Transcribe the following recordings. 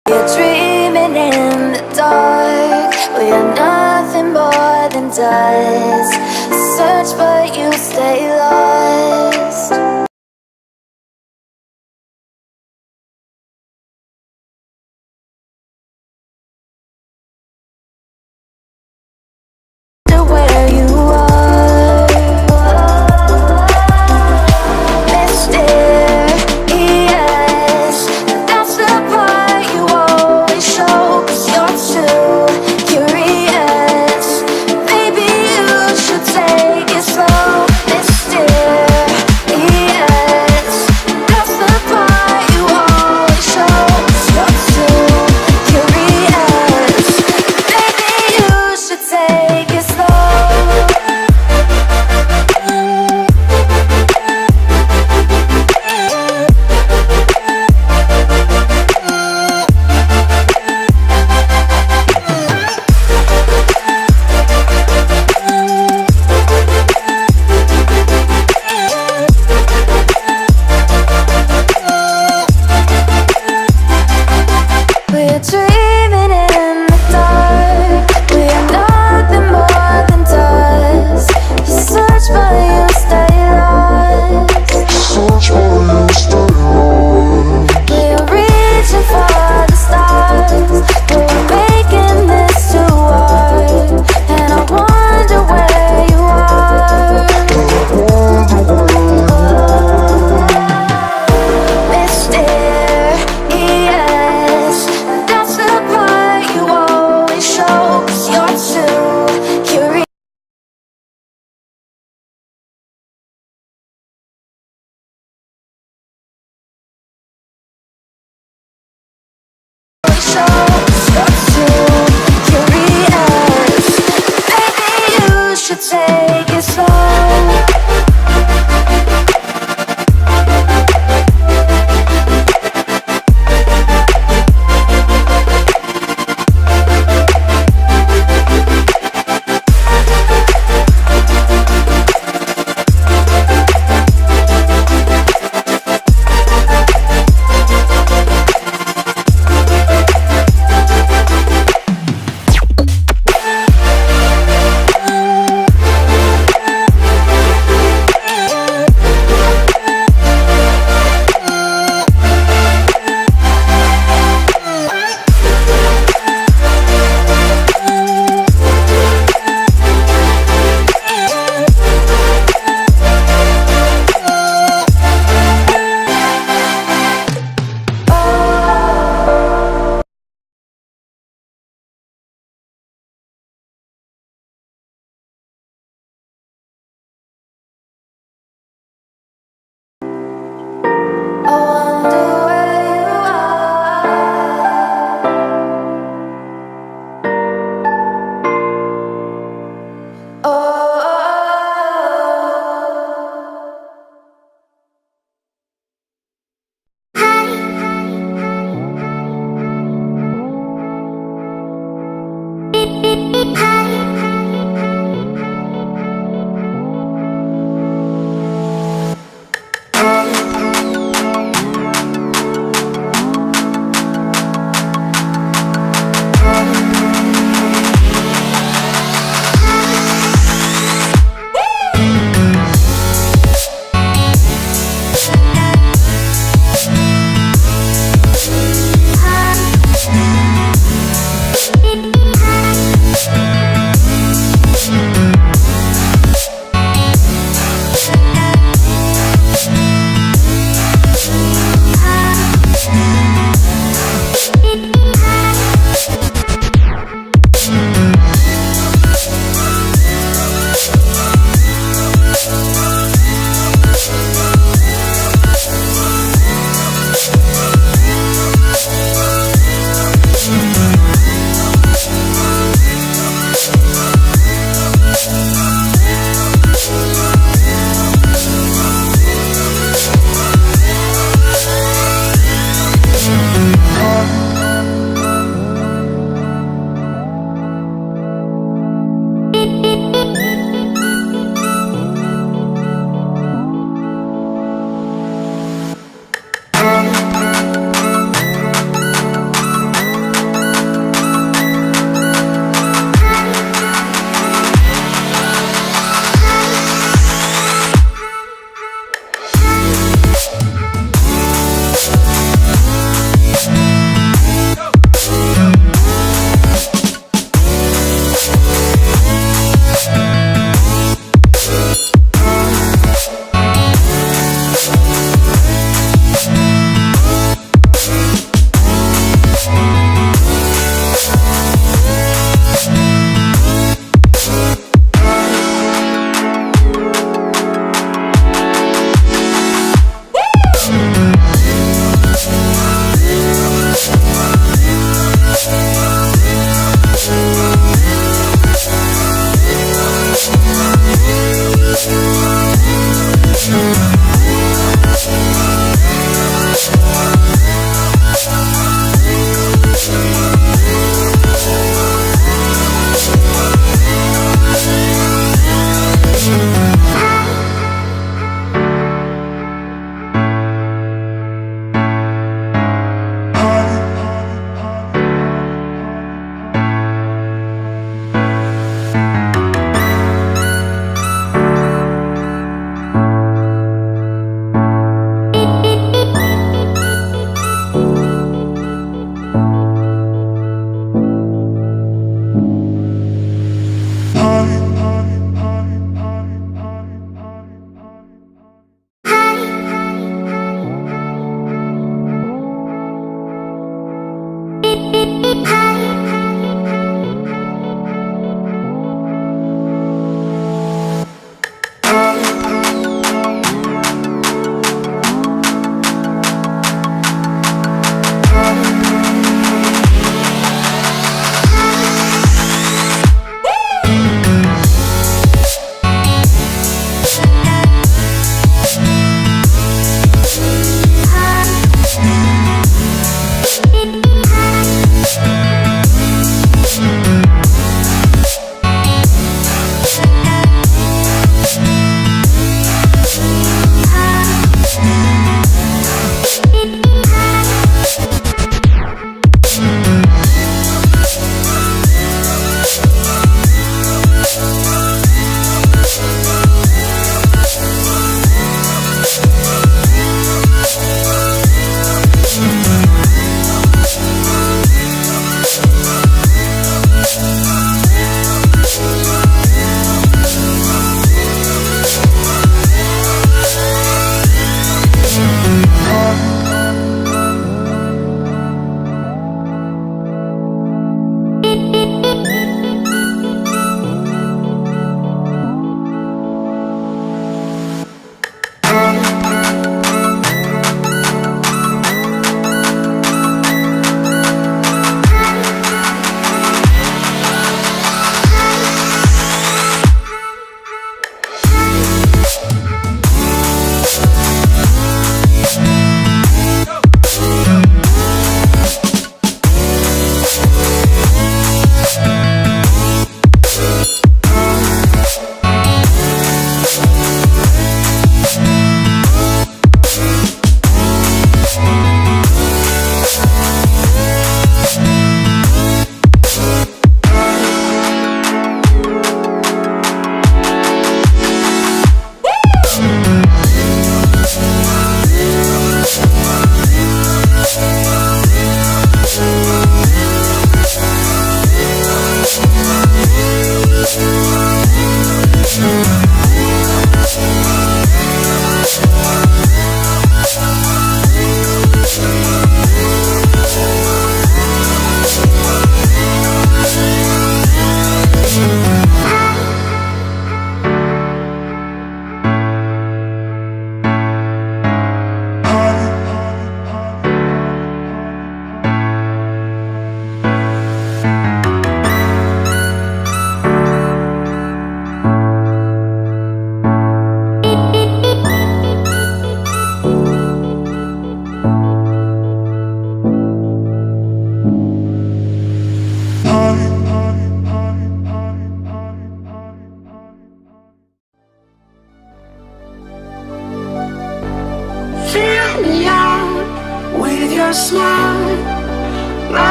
We're dreaming in the dark. We are nothing more than dust. Search but you stay lost. Where you are, mysterious. That's the part you always show, 'cause you're too curious. Maybe you should take it slow. Mysterious. That's the part you always show, 'cause you're too curious. Maybe you should take it slow. We're dreaming in the dark. We are nothing more than dust. You search but you stay lost. We are reaching for the stars, but we're making this too hard. And I wonder where you are. Mysterious. That's the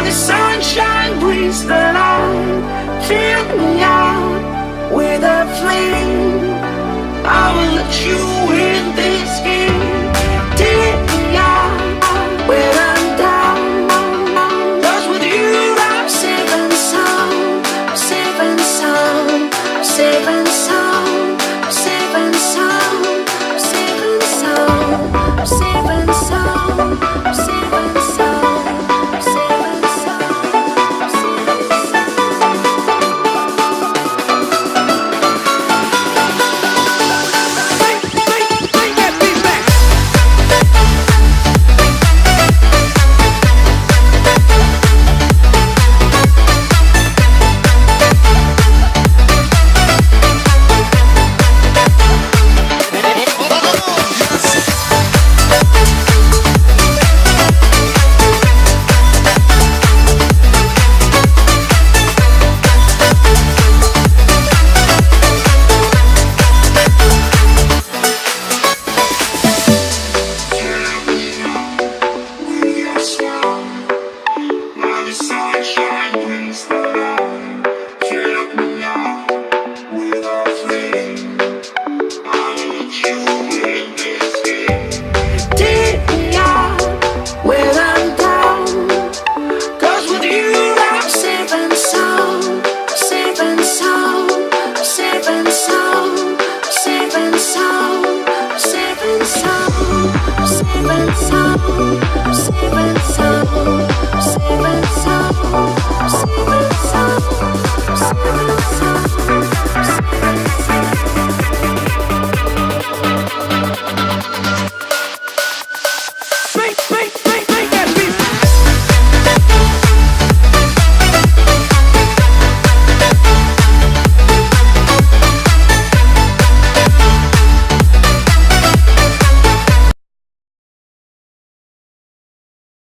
the sunshine brings the light. Fill me out with a flame. I will let you in this game. Take me out when I'm down. 'Cause with you I'm safe and sound. I'm safe and sound. I'm safe and sound. I'm safe and sound. I'm safe and sound. I'm safe and sound. I'm safe and sound. I'm safe and sound. I'm safe and sound. Bring that beat back. Take me out when I'm down. 'Cause with you I'm safe and sound. I'm safe and sound. I'm safe and sound. I'm safe and sound. I'm safe and sound. I'm safe and sound.